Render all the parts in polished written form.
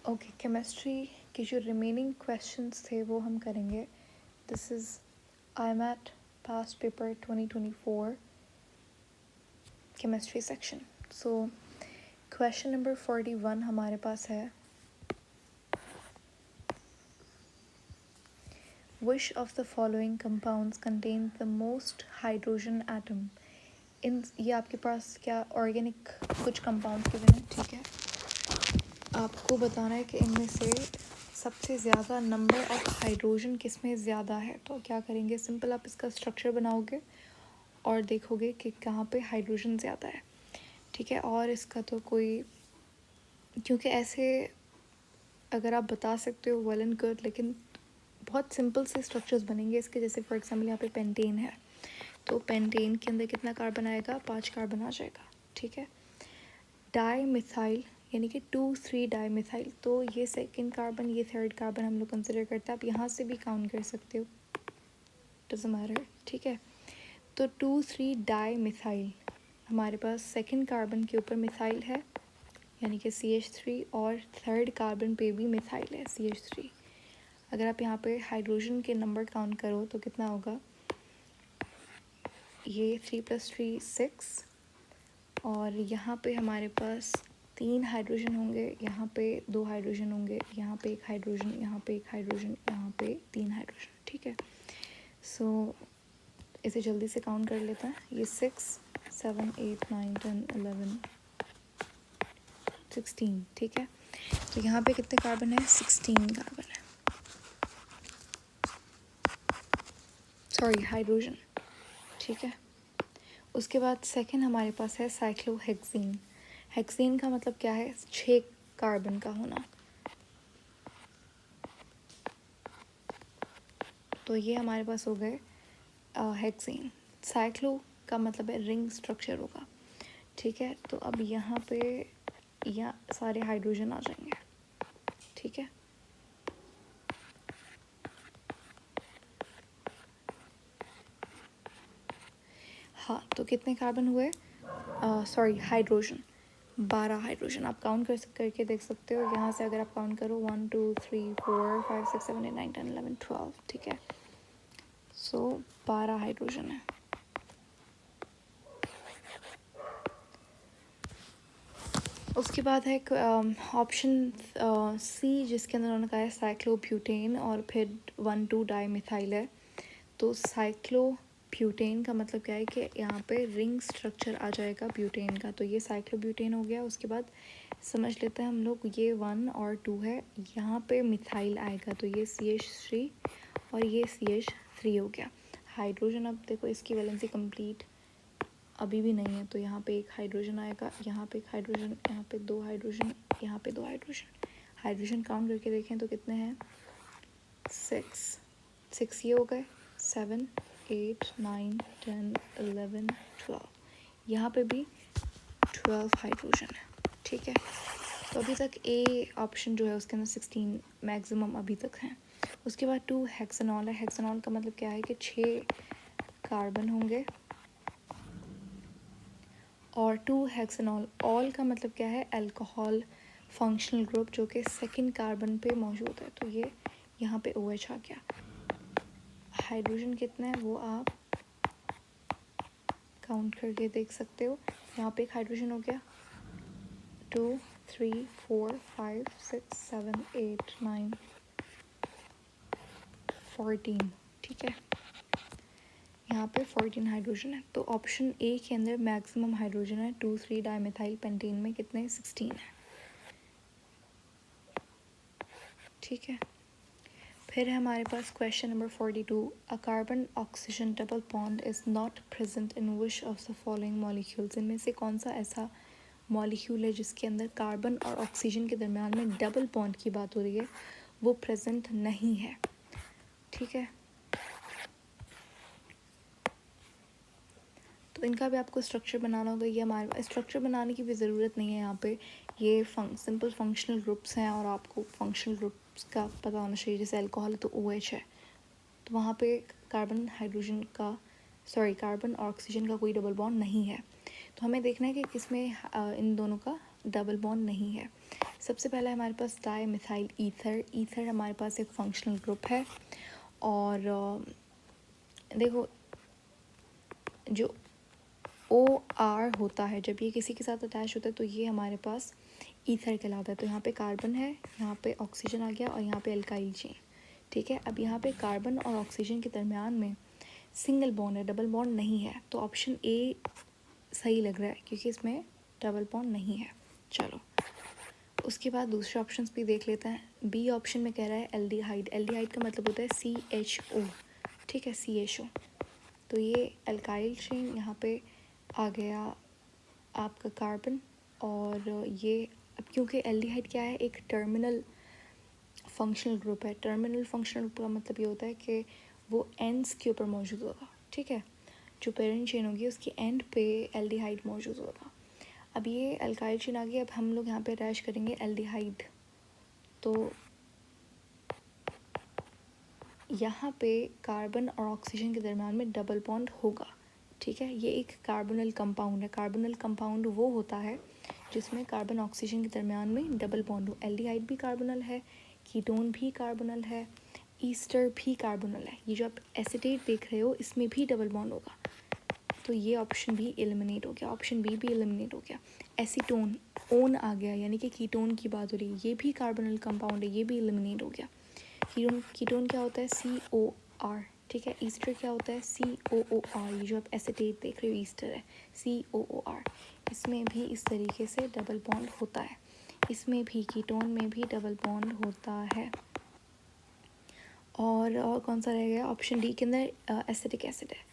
Okay, chemistry के जो remaining questions थे वो हम करेंगे. This is IMAT past paper 2024 chemistry section. So question number 41 हमारे पास है. Which of the following compounds contain the most hydrogen atom? इन ये आपके पास क्या ऑर्गेनिक कुछ कंपाउंड गिवन है. ठीक है, आपको बताना है कि इनमें से सबसे ज़्यादा नंबर ऑफ हाइड्रोजन किस में ज़्यादा है. तो क्या करेंगे, सिंपल आप इसका स्ट्रक्चर बनाओगे और देखोगे कि कहाँ पे हाइड्रोजन ज़्यादा है. ठीक है, और इसका तो कोई, क्योंकि ऐसे अगर आप बता सकते हो वेल एंड गुड, लेकिन बहुत सिंपल से स्ट्रक्चर्स बनेंगे इसके. जैसे फॉर एग्जांपल यहाँ पे पेंटेन है, तो पेंटेन के अंदर कितना कार्बन आएगा, 5 कार्बन आ जाएगा. ठीक है, डाई मिथाइल यानी कि 2,3 डाई मिथाइल, तो ये सेकंड कार्बन, ये थर्ड कार्बन हम लोग कंसिडर करते हैं. आप यहाँ से भी काउंट कर सकते हो, डजंट मैटर. ठीक है, तो 2,3 डाई मिथाइल हमारे पास सेकंड कार्बन के ऊपर मिथाइल है यानी कि CH3, और थर्ड कार्बन पे भी मिथाइल है CH3. अगर आप यहाँ पे हाइड्रोजन के नंबर काउंट करो तो कितना होगा, ये 3 + 3 6, और यहाँ पे हमारे पास 3 हाइड्रोजन होंगे, यहाँ पे 2 हाइड्रोजन होंगे, यहाँ पे 1 हाइड्रोजन, यहाँ पे 1 हाइड्रोजन, यहाँ पे 3 हाइड्रोजन. ठीक है, सो इसे जल्दी से काउंट कर लेते हैं. ये 6 7 8 9 10 11 16. ठीक है, तो यहाँ पे कितने कार्बन है, 16 कार्बन है, सॉरी हाइड्रोजन. ठीक है, उसके बाद सेकंड हमारे पास है साइक्लोहेक्सीन. हेक्सीन का मतलब क्या है, 6 कार्बन का होना. तो ये हमारे पास हो गए हेक्सीन. साइक्लो का मतलब है रिंग स्ट्रक्चर होगा. ठीक है, तो अब यहाँ पे सारे हाइड्रोजन आ जाएंगे. ठीक है, हाँ, तो कितने कार्बन हुए, सॉरी हाइड्रोजन, 12 हाइड्रोजन. आप काउंट करके देख सकते हो. यहाँ से अगर आप काउंट करो 1 2 3 4 5 6 7 8 9 10 11 12. ठीक है, सो 12 हाइड्रोजन है. उसके बाद है ऑप्शन सी, जिसके अंदर उन्होंने कहा है साइक्लोब्यूटेन, और फिर 1 2 डाई मिथाइल है. तो साइक्लोब्यूटेन का मतलब क्या है कि यहाँ पे रिंग स्ट्रक्चर आ जाएगा ब्यूटेन का. तो ये साइक्लोब्यूटेन हो गया. उसके बाद समझ लेते हैं हम लोग, ये 1 और 2 है, यहाँ पे मिथाइल आएगा, तो ये CH3 और ये CH3 हो गया. हाइड्रोजन, अब देखो इसकी वैलेंसी कंप्लीट अभी भी नहीं है, तो यहाँ पे 1 हाइड्रोजन आएगा, यहाँ पे 1 हाइड्रोजन, यहाँ पे 2 हाइड्रोजन, यहाँ पे 2 हाइड्रोजन. हाइड्रोजन काउंट करके देखें तो कितने हैं, 6 ये हो गए, 7 8 9 10 11 12, यहाँ पे भी 12 हाइड्रोजन है. ठीक है, तो अभी तक ए ऑप्शन जो है उसके अंदर 16 मैक्सिमम अभी तक हैं. उसके बाद 2 हेक्सेनॉल है. हेक्सेनॉल का मतलब क्या है कि 6 कार्बन होंगे, और 2 हेक्सेनॉल. ऑल का मतलब क्या है, अल्कोहल फंक्शनल ग्रुप, जो कि सेकंड कार्बन पे मौजूद है. तो ये यहाँ पे OH आ गया. हाइड्रोजन कितने हैं वो आप काउंट करके देख सकते हो. यहाँ पे 1 हाइड्रोजन हो गया, 2 3 4 5 6 7 8 9 14. ठीक है, यहाँ पे 14 हाइड्रोजन है. तो ऑप्शन ए के अंदर मैक्सिमम हाइड्रोजन है. 2,3 डाईमिथाइल पेंटेन में कितने, 16 है. ठीक है, फिर है हमारे पास question number 42. A carbon oxygen double bond is not present in which of the following molecules. इनमें से कौन सा ऐसा मॉलिक्यूल है जिसके अंदर कार्बन और ऑक्सीजन के दरम्यान में डबल बॉन्ड की बात हो रही है, वो प्रेजेंट नहीं है. ठीक है, तो इनका भी आपको स्ट्रक्चर बनाना होगा. ये हमारे स्ट्रक्चर बनाने की भी ज़रूरत नहीं है. यहाँ पे ये सिंपल फंक्शनल ग्रुप्स हैं, और आपको फंक्शनल ग्रुप्स का पता होना चाहिए. जैसे अल्कोहल तो OH है, तो वहाँ पे कार्बन हाइड्रोजन का, सॉरी कार्बन और ऑक्सीजन का कोई डबल बॉन्ड नहीं है. तो हमें देखना है कि किसमें इन दोनों का डबल बॉन्ड नहीं है. सबसे पहला हमारे पास डाई मिथाइल ईथर। ईथर हमारे पास एक फंक्शनल ग्रुप है और देखो जो OR होता है जब ये किसी के साथ अटैच होता है तो ये हमारे पास ईथर कहलाता है। तो यहाँ पे कार्बन है, यहाँ पे ऑक्सीजन आ गया और यहाँ पे एल्काइल चेन। ठीक है, अब यहाँ पे कार्बन और ऑक्सीजन के दरमियान में सिंगल बॉन्ड है, डबल बॉन्ड नहीं है। तो ऑप्शन ए सही लग रहा है क्योंकि इसमें डबल बॉन्ड नहीं है। चलो उसके बाद दूसरे ऑप्शन भी देख लेते हैं। बी ऑप्शन में कह रहा है एल्डिहाइड। एल्डिहाइड का मतलब होता है CHO। ठीक है, CHO। तो ये एल्काइल चेन यहाँ पे आ गया आपका कार्बन और ये अब क्योंकि एल्डिहाइड क्या है, एक टर्मिनल फंक्शनल ग्रुप है। टर्मिनल फंक्शनल ग्रुप का मतलब ये होता है कि वो एंड्स के ऊपर मौजूद होगा। ठीक है, जो पेरेंट चेन होगी उसकी एंड पे एल्डिहाइड मौजूद होगा। अब ये एल्काइल चेन आ गई, अब हम लोग यहाँ पे अटैच करेंगे एल्डिहाइड। तो यहाँ पे कार्बन और ऑक्सीजन के दरम्यान में डबल बॉन्ड होगा। ठीक है, ये एक कार्बोनल कंपाउंड है। कार्बोनल कंपाउंड वो होता है जिसमें कार्बन ऑक्सीजन के दरम्यान में डबल बॉन्ड हो। एल्डिहाइड भी कार्बोनल है, कीटोन भी कार्बोनल है, ईस्टर भी कार्बोनल है। ये जो आप एसिटेट देख रहे हो इसमें भी डबल बॉन्ड होगा। तो ये ऑप्शन भी एलिमिनेट हो गया, ऑप्शन बी भी एलिमिनेट हो गया। एसीटोन ओन आ गया यानी कि कीटोन की बात हो रही है, ये भी कार्बोनल कंपाउंड है, ये भी एलिमिनेट हो गया। कीटोन क्या होता है, COR। ठीक है, ईस्टर क्या होता है, COOR। ये जो आप एसिटेट देख रहे हो ईस्टर है, COOR। इसमें भी इस तरीके से डबल बॉन्ड होता है, इसमें भी कीटोन में भी डबल बॉन्ड होता है। और कौन सा रह गया, ऑप्शन डी के अंदर एसिटिक एसिड है।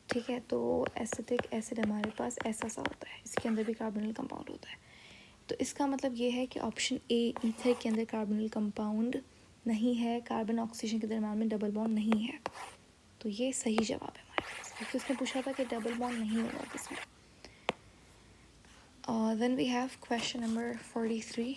ठीक है, तो एसिटिक एसिड हमारे पास ऐसा सा होता है, इसके अंदर भी कार्बोनल कंपाउंड होता है। तो इसका मतलब ये है कि ऑप्शन ए ईथर के अंदर कार्बोनल कंपाउंड नहीं है, कार्बन ऑक्सीजन के दरम्यान में डबल बॉन्ड नहीं है। तो ये सही जवाब है हमारे पास, क्योंकि उसने पूछा था कि डबल बॉन्ड नहीं होगा किसमें। Then we have question number 43।